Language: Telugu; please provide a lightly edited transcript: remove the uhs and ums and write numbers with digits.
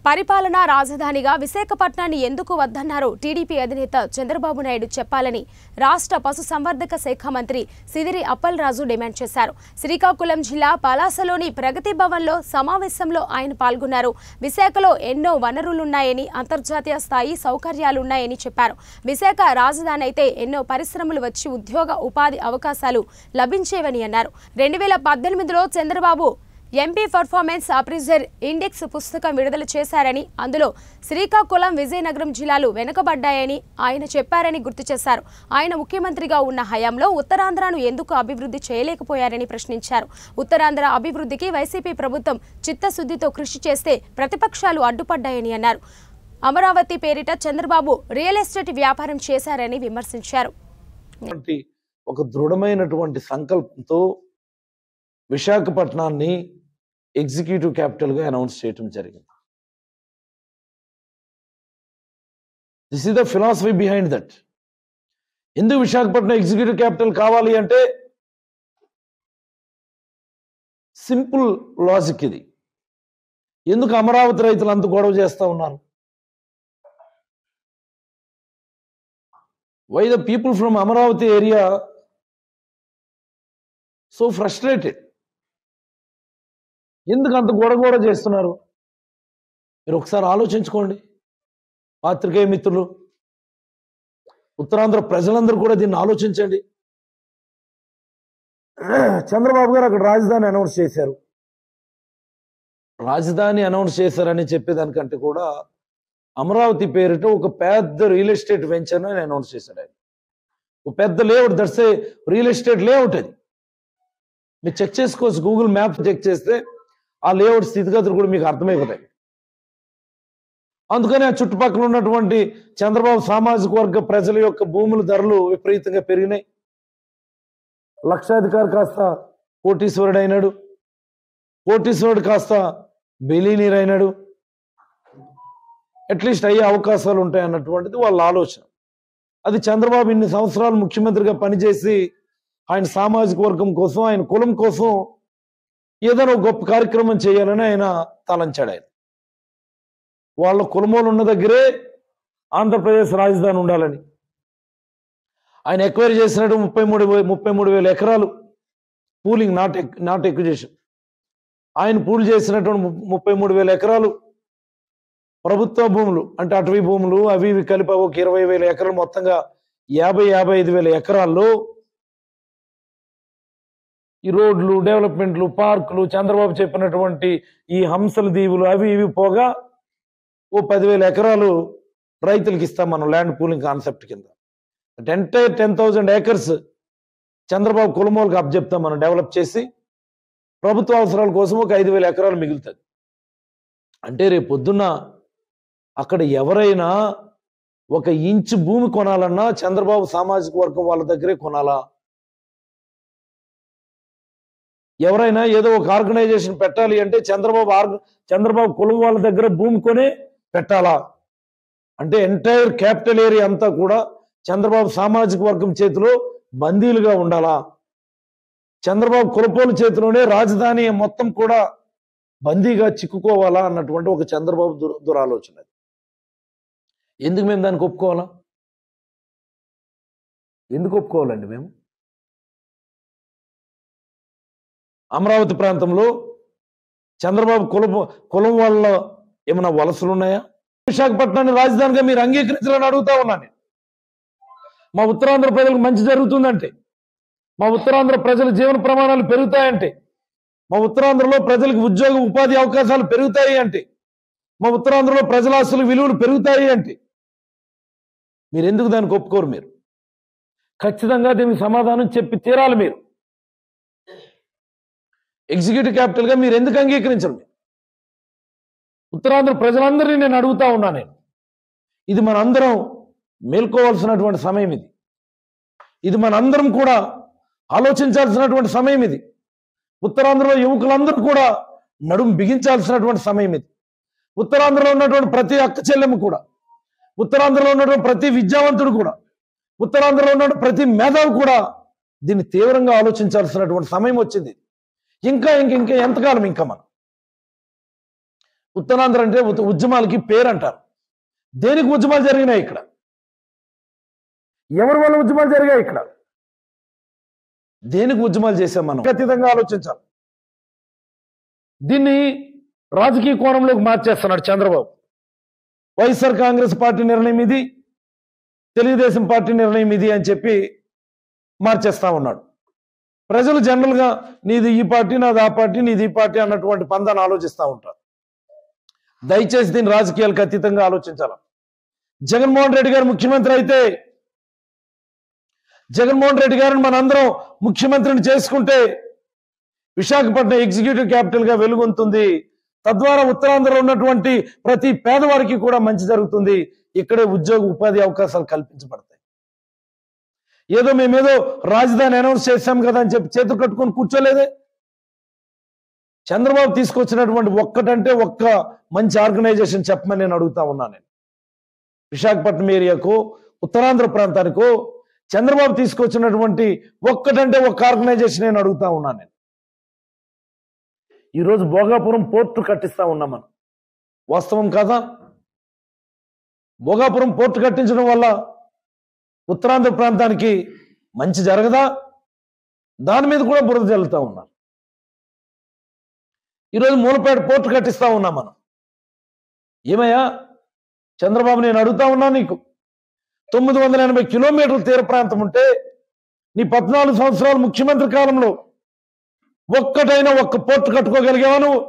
పరిపాలనా రాజధానిగా విశాఖపట్నాన్ని ఎందుకు వద్దన్నారో టీడీపీ అధినేత చంద్రబాబు నాయుడు చెప్పాలని రాష్ట్ర పశుసంవర్ధక శాఖ మంత్రి సిదిరి అప్పలరాజు డిమాండ్ చేశారు. శ్రీకాకుళం జిల్లా పలాసలోని ప్రగతి భవన్లో సమావేశంలో ఆయన పాల్గొన్నారు. విశాఖలో ఎన్నో వనరులున్నాయని, అంతర్జాతీయ స్థాయి సౌకర్యాలున్నాయని చెప్పారు. విశాఖ రాజధాని అయితే ఎన్నో పరిశ్రమలు వచ్చి ఉద్యోగ ఉపాధి అవకాశాలు లభించేవని అన్నారు. 2018లో Chandrababu MP performance appraiser index పుస్తకం విడుదల చేశారని, అందులో శ్రీకాకుళం, విజయనగరం జిల్లాలు వెనుకబడ్డాయని ఆయన చెప్పారని గుర్తు చేశారు. ఆయన ముఖ్యమంత్రిగా ఉన్న హయాంలో ఉత్తరాంధ్రను ఎందుకు అభివృద్ధి చేయలేకపోయారని ప్రశ్నించారు. ఉత్తరాంధ్ర అభివృద్ధికి వైసీపీ ప్రభుత్వం చిత్తశుద్ధితో కృషి చేస్తే ప్రతిపక్షాలు అడ్డుపడ్డాయని అన్నారు. అమరావతి పేరిట చంద్రబాబు రియల్ ఎస్టేట్ వ్యాపారం చేశారని విమర్శించారు. ఒక దృఢమైనటువంటి సంకల్పంతో విశాఖపట్నాన్ని ఎగ్జిక్యూటివ్ క్యాపిటల్ గా అనౌన్స్ చేయడం జరిగింది. This is the philosophy behind that. ఎందుకు విశాఖపట్నం ఎగ్జిక్యూటివ్ క్యాపిటల్ కావాలి అంటే సింపుల్ లాజిక్ ఇది. ఎందుకు అమరావతి రైతులు అంత గొడవ చేస్తా ఉన్నారు? Why the people from Amaravati area so frustrated? ఎందుకు అంత గొడవ చేస్తున్నారు? మీరు ఒకసారి ఆలోచించుకోండి. పాత్రికేయ మిత్రులు, ఉత్తరాంధ్ర ప్రజలందరూ కూడా దీన్ని ఆలోచించండి. చంద్రబాబు గారు అక్కడ రాజధాని అనౌన్స్ చేశారు. రాజధాని అనౌన్స్ చేశారని చెప్పేదానికంటే కూడా అమరావతి పేరిట ఒక పెద్ద రియల్ ఎస్టేట్ వెంచర్ అని అనౌన్స్ చేశాడు ఆయన. ఒక పెద్ద layout, that's a real estate layout. అది మీరు చెక్ చేసుకోవచ్చు. గూగుల్ మ్యాప్ చెక్ చేస్తే ఆ లేఅవుట్ స్థితిగతులు కూడా మీకు అర్థమైపోతాయి. అందుకని ఆ చుట్టుపక్కల ఉన్నటువంటి చంద్రబాబు సామాజిక వర్గ ప్రజల యొక్క భూముల ధరలు విపరీతంగా పెరిగినాయి. లక్షాధికారి కాస్త కోటీశ్వరుడు అయినాడు, కోటీశ్వరుడు కాస్త బిలియనీర్ అయినాడు. అట్లీస్ట్ అయ్యే అవకాశాలు ఉంటాయి అన్నటువంటిది వాళ్ళ ఆలోచన. అది చంద్రబాబు ఇన్ని సంవత్సరాలు ముఖ్యమంత్రిగా పనిచేసి ఆయన సామాజిక వర్గం కోసం, ఆయన కులం కోసం ఏదైనా గొప్ప కార్యక్రమం చేయాలని ఆయన తలంచాడు. ఆయన వాళ్ళ కులమోలు ఉన్న దగ్గరే ఆంధ్రప్రదేశ్ రాజధాని ఉండాలని ఆయన ఎక్వైర్ చేసినట్టు 33,000 ఎకరాలు పూలింగ్, నాట్ ఎక్విజిషన్. ఆయన పూల్ చేసినటువంటి 33,000 ఎకరాలు ప్రభుత్వ భూములు, అంటే అటవీ భూములు అవి ఇవి కలిపి ఒక 20,000 ఎకరాలు, మొత్తంగా 55,000 ఎకరాల్లో ఈ రోడ్లు, డెవలప్మెంట్లు, పార్కులు, చంద్రబాబు చెప్పినటువంటి ఈ హంసల దీవులు అవి ఇవి పోగా ఓ 10,000 ఎకరాలు రైతులకు ఇస్తాం మనం ల్యాండ్ పూలింగ్ కాన్సెప్ట్ కింద. ఎంటైర్ 10,000 ఏకర్స్ చంద్రబాబు కులమోలకు అప్పచెప్తాం మనం డెవలప్ చేసి. ప్రభుత్వ అవసరాల కోసం ఒక 5,000 ఎకరాలు మిగులుతుంది. అంటే రేపు పొద్దున్న అక్కడ ఎవరైనా ఒక ఇంచు భూమి కొనాలన్నా చంద్రబాబు సామాజిక వర్గం వాళ్ళ దగ్గరే కొనాలా? ఎవరైనా ఏదో ఒక ఆర్గనైజేషన్ పెట్టాలి అంటే చంద్రబాబు కులం వాళ్ళ దగ్గర భూమి కొనే పెట్టాలా? అంటే ఎంటైర్ క్యాపిటల్ ఏరియా అంతా కూడా చంద్రబాబు సామాజిక వర్గం చేతిలో బందీలుగా ఉండాలా? చంద్రబాబు కులపోల చేతిలోనే రాజధాని మొత్తం కూడా బందీగా చిక్కుకోవాలా అన్నటువంటి ఒక చంద్రబాబు దురాలోచన. ఎందుకు మేము దానికి ఒప్పుకోవాలా? ఎందుకు ఒప్పుకోవాలండి మేము? అమరావతి ప్రాంతంలో చంద్రబాబు కులం వాళ్ళ ఏమైనా వలసలు ఉన్నాయా? విశాఖపట్నాన్ని రాజధానిగా మీరు అంగీకరించాలని అడుగుతా ఉన్నాను. మా ఉత్తరాంధ్ర ప్రజలకు మంచి జరుగుతుందంటే, మా ఉత్తరాంధ్ర ప్రజల జీవన ప్రమాణాలు పెరుగుతాయంటే, మా ఉత్తరాంధ్రలో ప్రజలకు ఉద్యోగ ఉపాధి అవకాశాలు పెరుగుతాయి అంటే, మా ఉత్తరాంధ్రలో ప్రజల ఆస్తుల విలువలు పెరుగుతాయి అంటే మీరు ఎందుకు దానికి ఒప్పుకోరు? మీరు ఖచ్చితంగా దీనికి సమాధానం చెప్పి తీరాలి. మీరు ఎగ్జిక్యూటివ్ క్యాపిటల్ గా మీరు ఎందుకు అంగీకరించరు? ఉత్తరాంధ్ర ప్రజలందరినీ నేను అడుగుతా ఉన్నా. ఇది మనందరం మేల్కోవాల్సినటువంటి సమయం. ఇది మనందరం కూడా ఆలోచించాల్సినటువంటి సమయం. ఇది ఉత్తరాంధ్రలో యువకులందరూ కూడా నడుము బిగించాల్సినటువంటి సమయం. ఇది ఉత్తరాంధ్రలో ఉన్నటువంటి ప్రతి అక్క చెల్లెమ్మ కూడా, ఉత్తరాంధ్రలో ఉన్నటువంటి ప్రతి విద్యావంతుడు కూడా, ఉత్తరాంధ్రలో ఉన్నటువంటి ప్రతి మేధావి కూడా దీన్ని తీవ్రంగా ఆలోచించాల్సినటువంటి సమయం వచ్చింది. ఇంకా ఎంతకాలం ఇంకా మనం ఉత్తరాంధ్ర అంటే ఉద్యమాలకి పేరు అంటారు. దేనికి ఉద్యమాలు జరిగినాయి ఇక్కడ? ఎవరి వల్ల ఉద్యమాలు జరిగాయి ఇక్కడ? దేనికి ఉద్యమాలు చేసాం? మనం ఖచ్చితంగా ఆలోచించాలి. దీన్ని రాజకీయ కోణంలోకి మార్చేస్తున్నాడు చంద్రబాబు. వైఎస్ఆర్ కాంగ్రెస్ పార్టీ నిర్ణయం ఇది, తెలుగుదేశం పార్టీ నిర్ణయం ఇది అని చెప్పి మార్చేస్తా ఉన్నాడు. ప్రజలు జనరల్గా నీది ఈ పార్టీ, నాది ఆ పార్టీ, నీది ఈ పార్టీ అన్నటువంటి పందాన్ని ఆలోచిస్తూ ఉంటారు. దయచేసి దీన్ని రాజకీయాలకు అతీతంగా ఆలోచించాలి. జగన్మోహన్ రెడ్డి గారు ముఖ్యమంత్రి అయితే, జగన్మోహన్ రెడ్డి గారిని మనందరం ముఖ్యమంత్రిని చేసుకుంటే విశాఖపట్నం ఎగ్జిక్యూటివ్ క్యాపిటల్ గా వెలుగొందుతుంది. తద్వారా ఉత్తరాంధ్రలో ఉన్నటువంటి ప్రతి పేదవారికి కూడా మంచి జరుగుతుంది. ఇక్కడే ఉద్యోగ ఉపాధి అవకాశాలు కల్పించబడతాయి. ఏదో మేమేదో రాజధాని అనౌన్స్ చేశాం కదా అని చెప్పి చేతులు కట్టుకొని కూర్చోలేదే. చంద్రబాబు తీసుకొచ్చినటువంటి ఒక్కటంటే ఒక్క మంచి ఆర్గనైజేషన్ చెప్పమని నేను అడుగుతా ఉన్నాను. విశాఖపట్నం ఏరియాకు, ఉత్తరాంధ్ర ప్రాంతానికో చంద్రబాబు తీసుకొచ్చినటువంటి ఒక్కటంటే ఒక్క ఆర్గనైజేషన్ నేను అడుగుతా ఉన్నాను. నేను ఈరోజు భోగాపురం పోర్టు కట్టిస్తా ఉన్నాం మనం. వాస్తవం కాదా? భోగాపురం పోర్టు కట్టించడం వల్ల ఉత్తరాంధ్ర ప్రాంతానికి మంచి జరగదా? దాని మీద కూడా బురద జల్లుతా ఉన్నారు. ఈరోజు మూలపేట పోర్టు కట్టిస్తా ఉన్నాం మనం. ఏమయ్యా చంద్రబాబు, నేను అడుగుతా ఉన్నా, నీకు 980 కిలోమీటర్ల తీర ప్రాంతం ఉంటే నీ 14 సంవత్సరాలు ముఖ్యమంత్రి కాలంలో ఒక్కటైనా ఒక్క పోర్టు కట్టుకోగలిగావా నువ్వు?